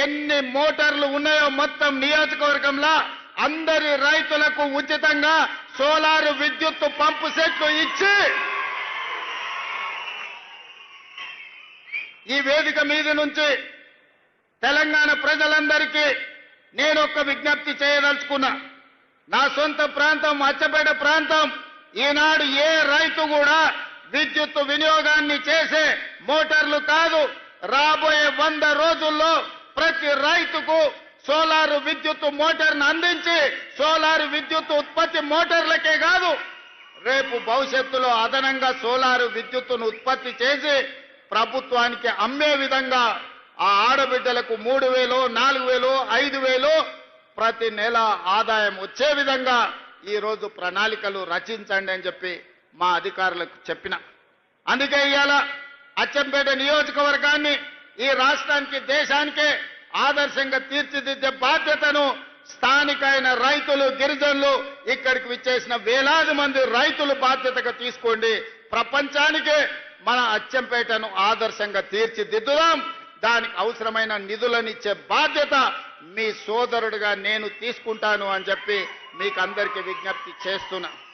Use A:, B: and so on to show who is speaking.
A: ఎన్ని మోటార్లు ఉన్నాయో మొత్తం నియోజకవర్గంలో అందరి రైతులకు ఉచితంగా సోలార్ విద్యుత్ పంపు సెట్లు ఇచ్చి ఈ వేదిక మీద నుంచి తెలంగాణ ప్రజలందరికీ నేను ఒక విజ్ఞప్తి చేయదలుచుకున్నా. నా సొంత ప్రాంతం అచ్చపేట ప్రాంతం. ఈనాడు ఏ రైతు కూడా విద్యుత్ వినియోగాన్ని చేసే మోటార్లు కాదు, రాబోయే 100 రోజుల్లో ప్రతి రైతుకు సోలార్ విద్యుత్ మోటార్ను అందించి సోలార్ విద్యుత్ ఉత్పత్తి మోటార్లకే కాదు, రేపు భవిష్యత్తులో అదనంగా సోలార్ విద్యుత్తును ఉత్పత్తి చేసి ప్రభుత్వానికి అమ్మే విధంగా ఆ ఆడబిడ్డలకు 3,000, 4,000, 5,000 ప్రతి నెల ఆదాయం వచ్చే విధంగా ఈరోజు ప్రణాళికలు రచించండి అని చెప్పి మా అధికారులకు చెప్పిన. అందుకే ఇవాళ అచ్చంపేట నియోజకవర్గాన్ని ఈ రాష్ట్రానికి దేశానికే ఆదర్శంగా తీర్చిదిద్దే బాధ్యతను స్థానికైన రైతులు గిరిజనులు ఇక్కడికి విచ్చేసిన వేలాది మంది రైతులు బాధ్యతగా తీసుకోండి. ప్రపంచానికే మన అచ్చంపేటను ఆదర్శంగా తీర్చిదిద్దుదాం. దానికి అవసరమైన నిధులనిచ్చే బాధ్యత మీ సోదరుడిగా నేను తీసుకుంటాను అని చెప్పి మీకు అందరికీ విజ్ఞప్తి చేస్తున్నా.